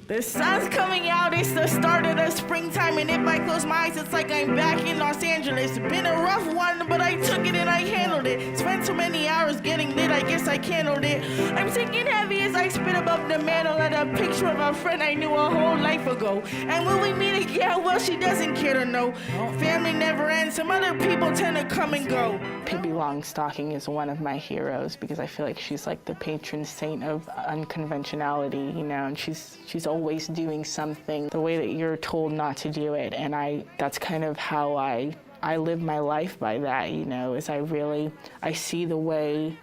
The sun's coming out, it's the start of the springtime, and if I close my eyes, it's like I'm back in Los Angeles. Been a rough one, but I took it and I handled it. Spent so many hours getting lit, I guess I handled it. I'm sinking heavy as I spit above the mantle at a picture of a friend I knew a whole life ago. And when we meet again, well, she doesn't care to know. Family never ends, some other people tend to come and go. Pippi Longstocking is one of my heroes because I feel like she's like the patron saint of unconventionality, you know, and she's always doing something the way that you're told not to do it, and that's kind of how I live my life by that, you know, is I see the way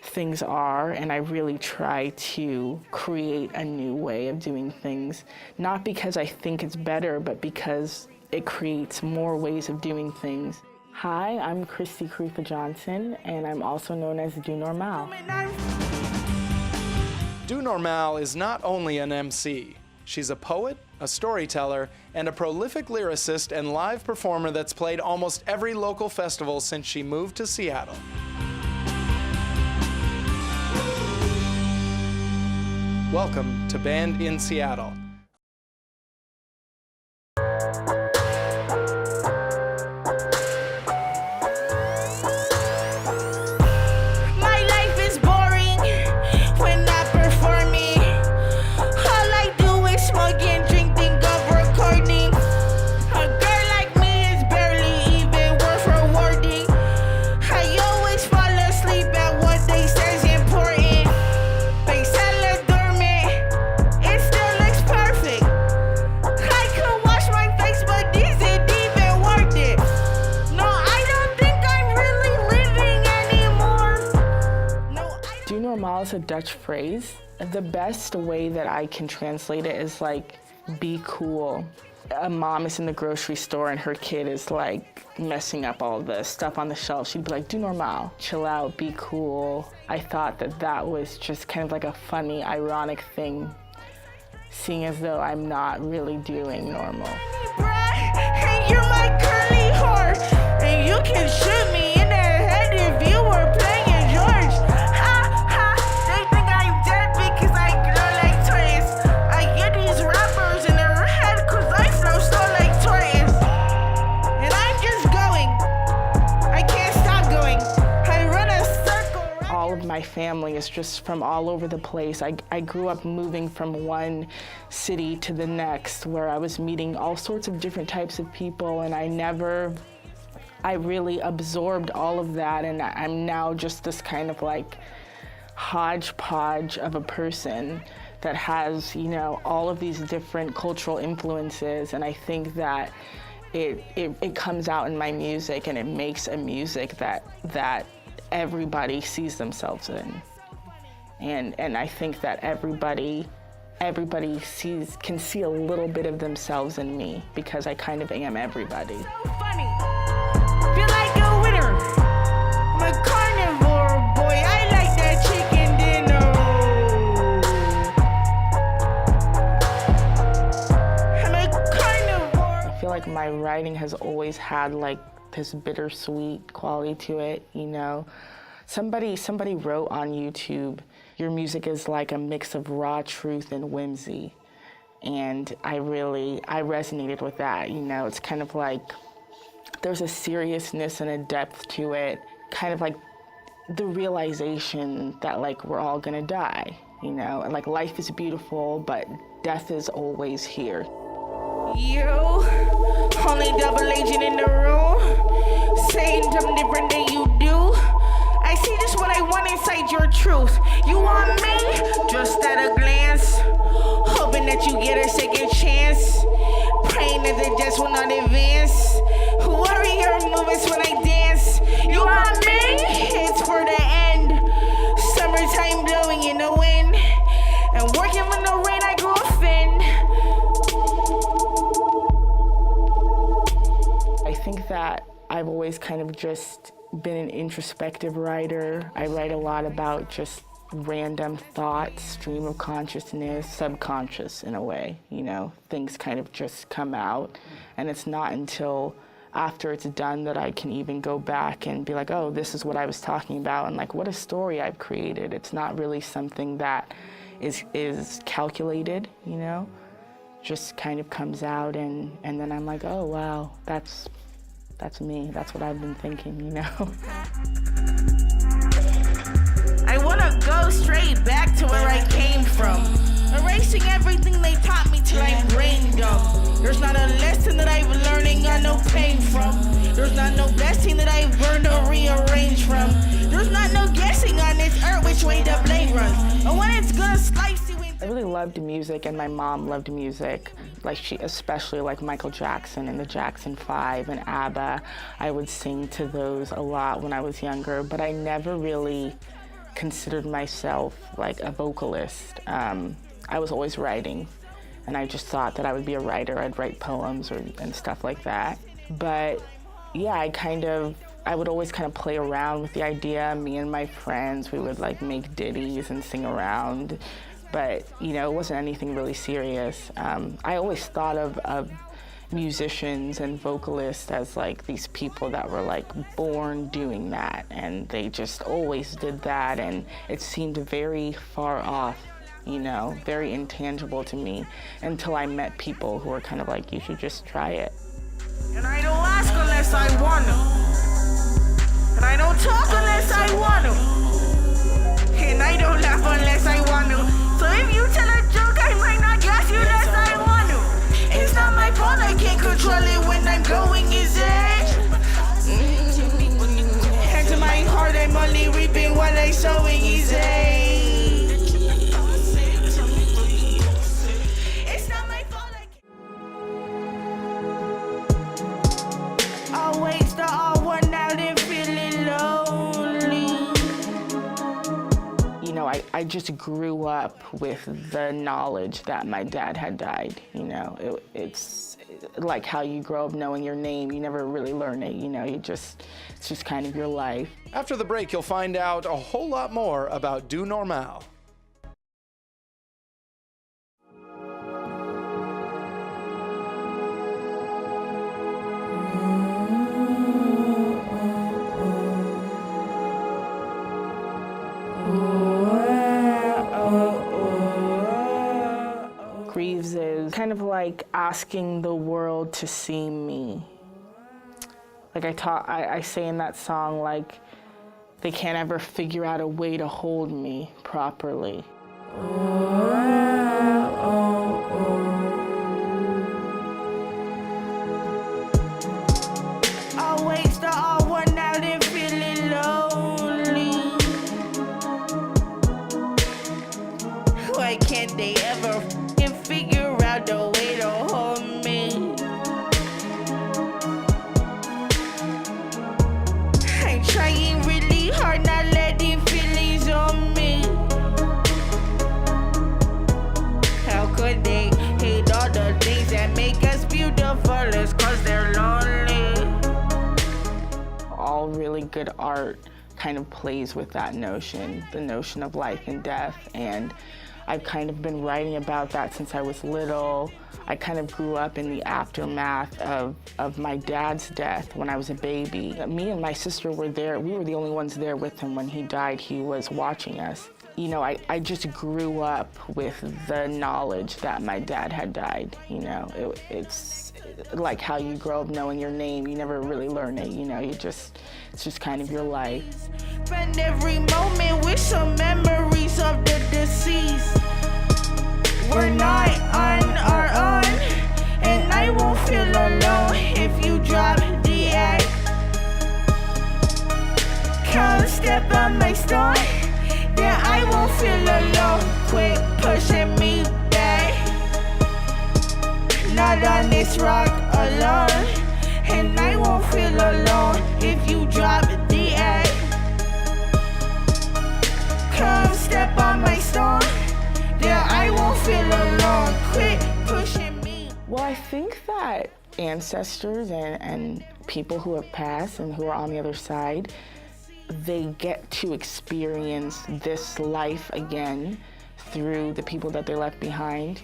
things are, and I really try to create a new way of doing things, not because I think it's better, but because it creates more ways of doing things. Hi, I'm Christy Caretha Johnson, and I'm also known as DoNormaal. DoNormaal is not only an MC. She's a poet, a storyteller, and a prolific lyricist and live performer that's played almost every local festival since she moved to Seattle. Welcome to Band in Seattle. DoNormaal is a Dutch phrase. The best way that I can translate it is like, be cool. A mom is in the grocery store and her kid is like messing up all the stuff on the shelf. She'd be like, DoNormaal, chill out, be cool. I thought that was just kind of like a funny, ironic thing, seeing as though I'm not really doing normal. Hey, you're my curly whore, and you can shoot me in the head if you were playing George. Ha ha, they think I'm dead because I glow like tortoise. I get these rappers in their head cause I flow slow like tortoise. And I'm just going, I can't stop going. I run a circle around. All of my family is just from all over the place. I grew up moving from one city to the next, where I was meeting all sorts of different types of people, and I really absorbed all of that, and I'm now just this kind of like hodgepodge of a person that has, you know, all of these different cultural influences, and I think that it comes out in my music, and it makes a music that everybody sees themselves in. And I think that everybody can see a little bit of themselves in me, because I kind of am everybody. So funny. Feel like a winner. I'm a carnivore boy. I like that chicken dinner. I'm a carnivore. I feel like my writing has always had like this bittersweet quality to it, you know. Somebody wrote on YouTube, your music is like a mix of raw truth and whimsy. And I resonated with that, you know. It's kind of like, there's a seriousness and a depth to it, kind of like the realization that like we're all gonna die, you know. And like life is beautiful, but death is always here. You, only double agent in the room, saying something different than you do. I see just what I want inside your truth. You want me? Just at a glance. Hoping that you get a second chance. Praying that the deaths will not advance. Warrior movements when I dance. You want me? It's for the end. Summertime blowing in the wind. And working in the rain, I grow thin. I think that I've always kind of just been an introspective writer. I write a lot about just random thoughts, stream of consciousness, subconscious in a way, you know. Things kind of just come out, and it's not until after it's done that I can even go back and be like, oh, this is what I was talking about, and like, what a story I've created. It's not really something that is calculated, you know, just kind of comes out, and then I'm like, oh wow, that's me. That's what I've been thinking, you know. I wanna go straight back to where I came from, erasing everything they taught me till I'm brain dumb. There's not a lesson that I've learning on no pain from. There's not no blessing that I've learned or rearranged from. There's not no guessing on this earth which way the blade runs, and when it's gonna slice you in. I really loved music, and my mom loved music. Like she, especially like Michael Jackson and the Jackson 5 and ABBA. I would sing to those a lot when I was younger, but I never really considered myself like a vocalist. I was always writing, and I just thought that I would be a writer. I'd write poems and stuff like that. But yeah, I would always kind of play around with the idea. Me and my friends, we would like make ditties and sing around, but you know, it wasn't anything really serious. I always thought of musicians and vocalists as like these people that were like born doing that, and they just always did that, and it seemed very far off, you know, very intangible to me, until I met people who were kind of like, you should just try it. And I don't ask unless I want to, and I don't talk unless I want to, and I don't laugh unless I want to. So if you tell a joke, I might not guess you unless I want to. It's not my fault, I can't control it when I'm going easy. And to my heart, I'm only reaping what I'm sowing easy. It's not my fault, I can't. Always the all one out and feeling lonely. You know, I just grew up with the knowledge that my dad had died, you know. It's like how you grow up knowing your name. You never really learn it, you know. It's just kind of your life. After the break, you'll find out a whole lot more about DoNormaal. Grieves is kind of like asking the world to see me. Like I say in that song, like, they can't ever figure out a way to hold me properly. Always the all one out and feeling lonely. Why can't they ever figure out the way to hold me? I'm trying really hard, not letting feelings on me. How could they hate all the things that make us beautiful? It's 'cause they're lonely. All really good art kind of plays with that notion, the notion of life and death, and I've kind of been writing about that since I was little. I kind of grew up in the aftermath of my dad's death when I was a baby. Me and my sister were there. We were the only ones there with him when he died. He was watching us. You know, I just grew up with the knowledge that my dad had died, you know. It's like how you grow up knowing your name. You never really learn it, you know. It's just kind of your life. Spend every moment with some memories of the deceased. We're not on our own, and I won't feel alone if you drop the act. Come step on my stone, then I won't feel alone. Quit pushing me back. Not on this rock alone, and I won't feel alone if you drop the act. Come step on my stone, then I won't feel alone. Quit pushing me. Well, I think that ancestors and people who have passed and who are on the other side, they get to experience this life again through the people that they left behind.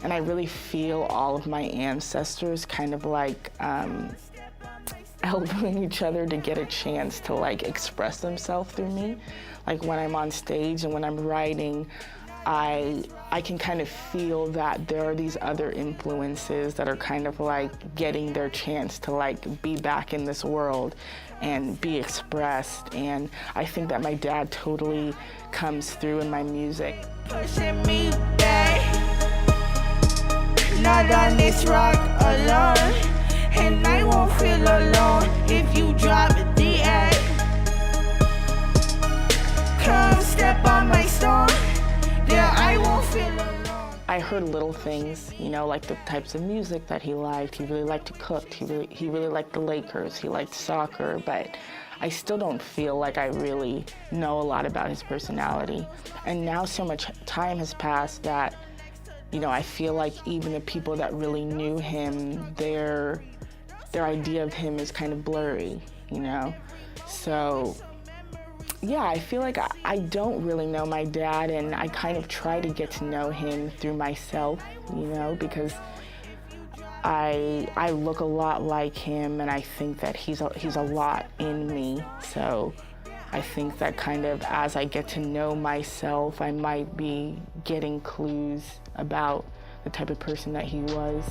And I really feel all of my ancestors kind of like helping each other to get a chance to like express themselves through me. Like when I'm on stage and when I'm writing, I can kind of feel that there are these other influences that are kind of like getting their chance to like be back in this world and be expressed. And I think that my dad totally comes through in my music. Pushing me back, not on this rock alone, and I won't feel alone if you drop the egg. Come step on my stone, yeah, I won't feel alone. I heard little things, you know, like the types of music that he liked. He really liked to cook. He really liked the Lakers. He liked soccer, but I still don't feel like I really know a lot about his personality. And now so much time has passed that, you know, I feel like even the people that really knew him, their idea of him is kind of blurry, you know? So, yeah, I feel like I don't really know my dad, and I kind of try to get to know him through myself, you know, because I look a lot like him, and I think that he's a lot in me. So I think that kind of as I get to know myself, I might be getting clues about the type of person that he was.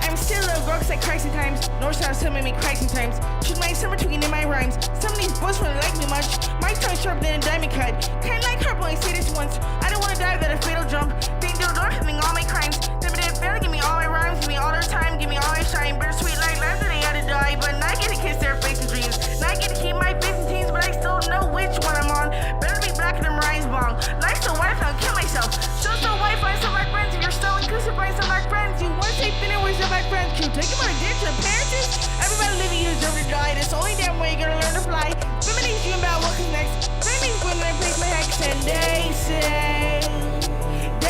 I'm still a girl 'cause I cry sometimes. North South still make me cry sometimes. Choose my summer tweaking in my rhymes. Some of these boys wouldn't like me much. My tongue sharper than a diamond cut. Kinda like her, but I say this once. I don't wanna die without a fatal jump. Think they'll do all my crimes. They better give me all my rhymes, give me all their time, give me all my shine. Bittersweet like life that they had to die, but not get to kiss their face and dreams. Not get to keep my face and teens, but I still know which one I'm on. Better be black than rise bong. Life's so white, I'll kill myself. So white, find some like friends. If you're so inclusive, find some like friends. You want to take dinner with some like friends. You take them on a date to the parents. Everybody living, you deserve to die. That's the only damn way you're gonna learn to fly. Feminists dream about what comes next. Feminists when I place my hex, and they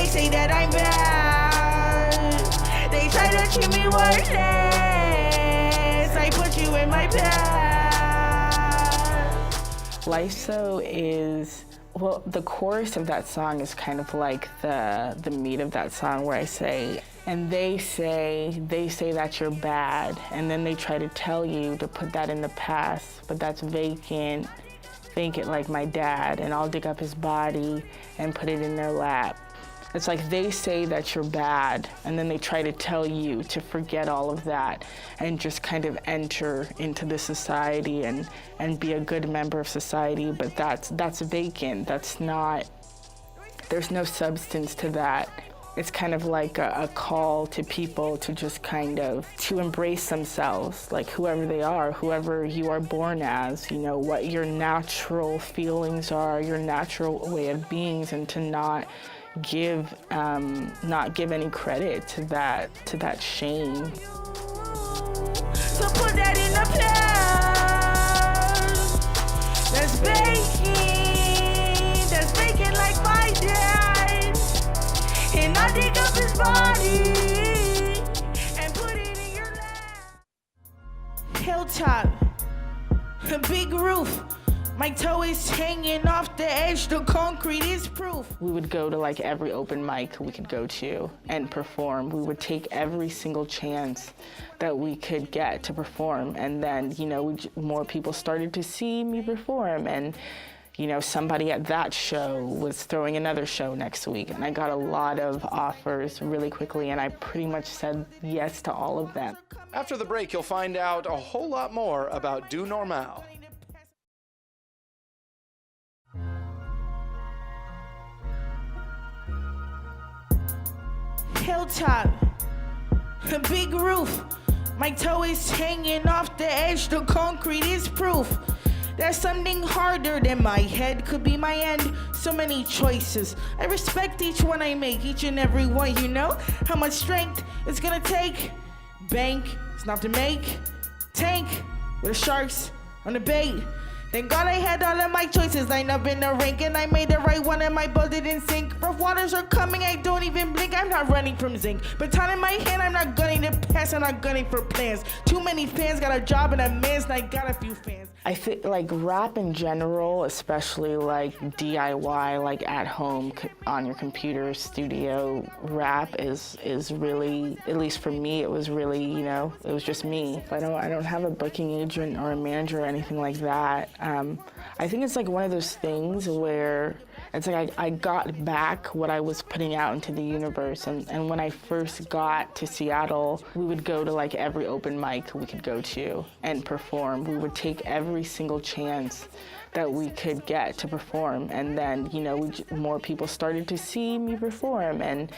say that I'm bad. They try to treat me worthless. I put you in my past. Lyso is, well, the chorus of that song is kind of like the meat of that song, where I say, and they say that you're bad, and then they try to tell you to put that in the past, but that's vacant like my dad, and I'll dig up his body and put it in their lap. It's like they say that you're bad, and then they try to tell you to forget all of that and just kind of enter into the society and be a good member of society, but that's vacant. That's not, there's no substance to that. It's kind of like a call to people to just kind of, to embrace themselves, like whoever they are, whoever you are born as, you know, what your natural feelings are, your natural way of being, and to not give any credit to that shame. So put that in the past. That's vacant like my dad. And I dig up his body and put it in your lap. Hilltop, a big roof. My toe is hanging off the edge, the concrete is proof. We would go to like every open mic we could go to and perform. We would take every single chance that we could get to perform. And then, you know, more people started to see me perform. And, you know, somebody at that show was throwing another show next week. And I got a lot of offers really quickly, and I pretty much said yes to all of them. After the break, you'll find out a whole lot more about DoNormaal. Hilltop, a big roof. My toe is hanging off the edge, the concrete is proof. There's something harder than my head, could be my end. So many choices. I respect each one I make, each and every one, you know how much strength it's gonna take. Bank, it's not to make. Tank, with the sharks on the bait. Thank God I had all of my choices lined up in the rink, and I made the right one and my boat didn't sink. Rough waters are coming, I don't even blink. I'm not running from zinc. Baton in my hand, I'm not gunning to pass, I'm not gunning for plans. Too many fans got a job and a man's, and I got a few fans. I think like rap in general, especially like DIY, like at home on your computer studio rap is really, at least for me, it was really, you know, it was just me. I don't have a booking agent or a manager or anything like that. I think it's like one of those things where It's like I got back what I was putting out into the universe. And when I first got to Seattle, we would go to like every open mic we could go to and perform. We would take every single chance that we could get to perform. And then, you know, more people started to see me perform. And,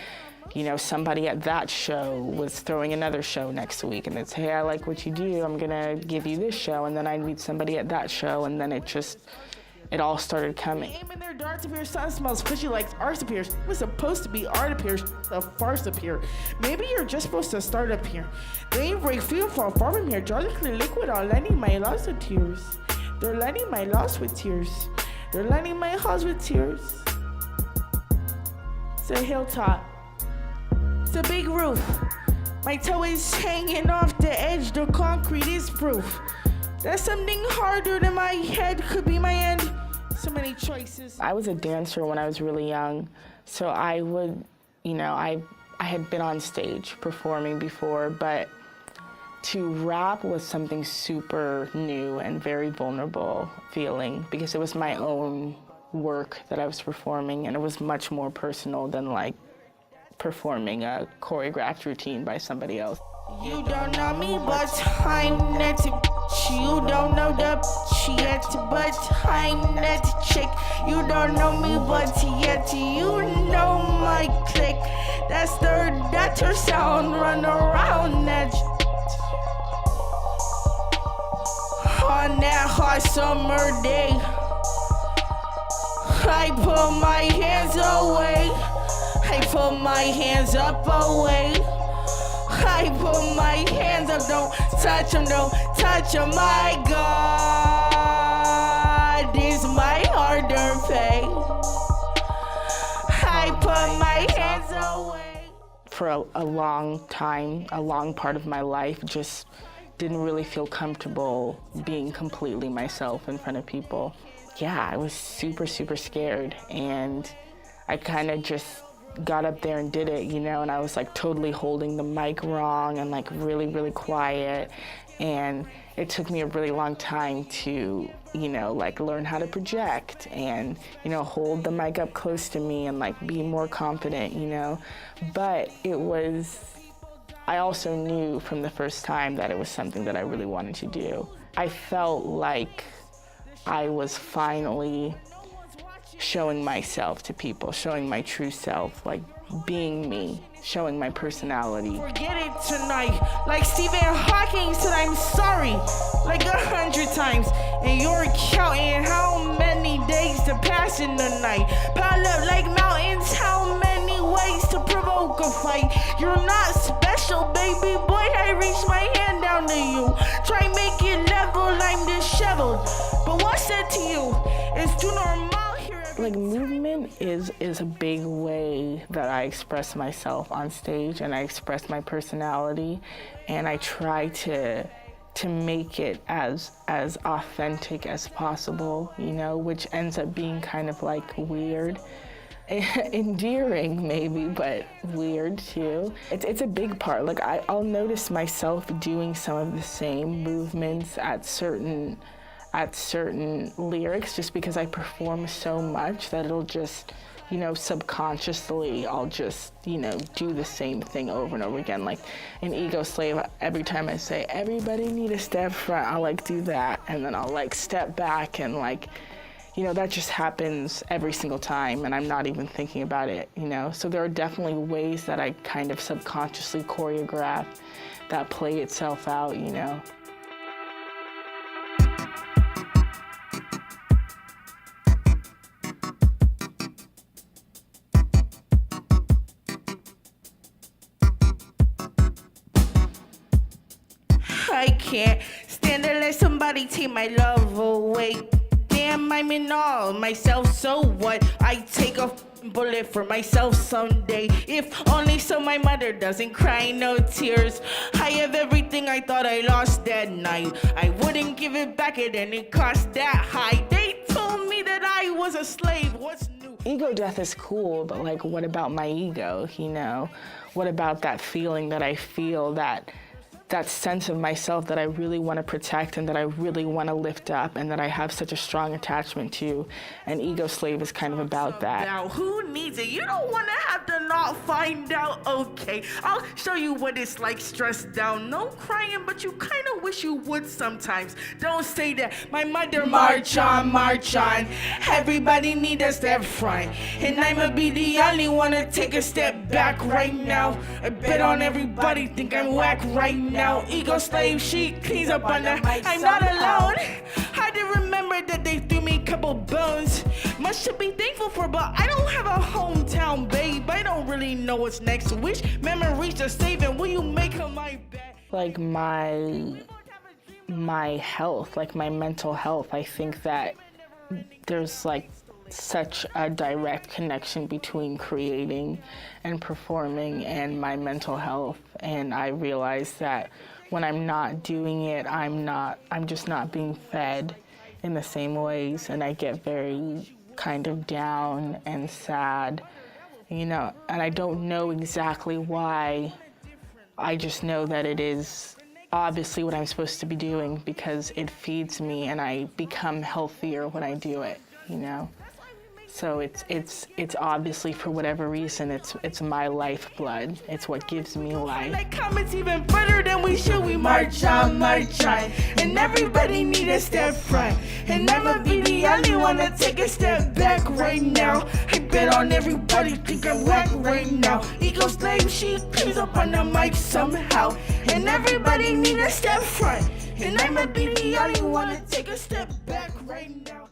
you know, somebody at that show was throwing another show next week. And it's, hey, I like what you do. I'm gonna give you this show. And then I'd meet somebody at that show. And then it all started coming. Aiming their darts up here, sun smells fishy like arse up here. It was supposed to be art up here, a farce up here. Maybe you're just supposed to start up here. They ain't break free from far from here. Draw the clear liquid on letting my loss with tears. They're letting my loss with tears. They're letting my house with tears. It's a hilltop. It's a big roof. My toe is hanging off the edge. The concrete is proof that something harder than my head could be my end. So many choices. I was a dancer when I was really young, so I would, you know, I had been on stage performing before, but to rap was something super new and very vulnerable feeling because it was my own work that I was performing, and it was much more personal than like performing a choreographed routine by somebody else. You don't know me, but I'm not a bitch. You don't know the bitch yet, but I'm not a chick. You don't know me, but yet you know my clique. That's her sound, run around that on that hot summer day. I put my hands away. I put my hands up away. I put my hands up, don't touch them, my God is my hard-earned pay. I put my hands away. For a long time, a long part of my life, just didn't really feel comfortable being completely myself in front of people. Yeah, I was super, super scared, and I kind of just got up there and did it, you know, and I was like totally holding the mic wrong and like really, really quiet. And it took me a really long time to, you know, like learn how to project and, you know, hold the mic up close to me and like be more confident, you know. But I also knew from the first time that it was something that I really wanted to do. I felt like I was finally showing myself to people, showing my true self, like being me, showing my personality. Forget it tonight, like Stephen Hawking said I'm sorry, like 100 times. And you're counting how many days to pass in the night. Pile up like mountains, how many ways to provoke a fight. You're not special, baby boy, I reached my hand down to you. Try make it level, I'm disheveled. But what's that to you? It's DoNormaal. Like movement is a big way that I express myself on stage, and I express my personality, and I try to make it as authentic as possible, you know, which ends up being kind of like weird. Endearing maybe, but weird too. It's a big part. Like I'll notice myself doing some of the same movements at certain lyrics just because I perform so much that it'll just, you know, subconsciously I'll just, you know, do the same thing over and over again. Like in Ego Slave, every time I say, everybody need a step front, I'll like do that, and then I'll like step back, and like, you know, that just happens every single time and I'm not even thinking about it, you know? So there are definitely ways that I kind of subconsciously choreograph that play itself out, you know? I can't stand to let somebody take my love away. Damn, I'm in awe of myself, so what? I take a bullet for myself someday. If only so my mother doesn't cry no tears. I have everything I thought I lost that night. I wouldn't give it back at any cost that high. They told me that I was a slave. What's new? Ego death is cool, but like, what about my ego, you know? What about that feeling that I feel that that sense of myself that I really want to protect and that I really want to lift up and that I have such a strong attachment to. And Ego Slave is kind of about that. Now, who needs it? You don't want to have to not find out. Okay, I'll show you what it's like stressed down. No crying, but you kind of wish you would sometimes. Don't say that. My mother march on, march on. Everybody need a step front. And I'ma be the only one to take a step back right now. I bet on everybody think I'm whack right now. Ego Slave, she cleans up on the I'm not alone. I did remember that they threw me a couple bones. Much to be thankful for, but I don't have a hometown, babe. I don't really know what's next. Which memories to save, and will you make her my bet? Like my health, like my mental health, I think that there's like such a direct connection between creating and performing and my mental health. And I realize that when I'm not doing it, I'm just not being fed in the same ways, and I get very kind of down and sad, you know, and I don't know exactly why. I just know that it is obviously what I'm supposed to be doing because it feeds me and I become healthier when I do it, you know? So it's obviously, for whatever reason, it's my lifeblood. It's what gives me life. Like comments even further than we should. We march on, march on. And everybody need a step front. And I'ma be the only one to take a step back right now. I bet on everybody think I'm whack right now. Ego Slave, she cleans up on the mic somehow. And everybody need a step front. And I'ma be the only one to take a step back right now.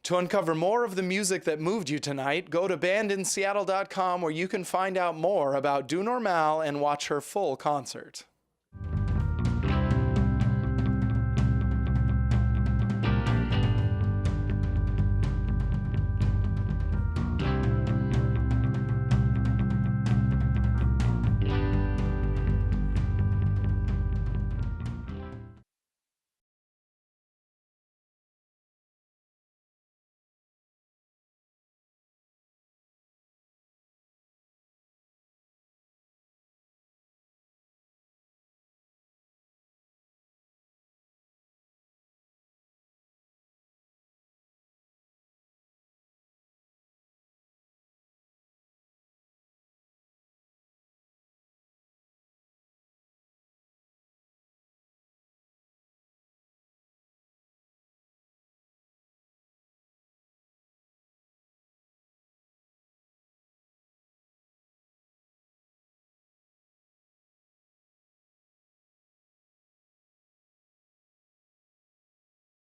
To uncover more of the music that moved you tonight, go to bandinseattle.com where you can find out more about DoNormaal and watch her full concert.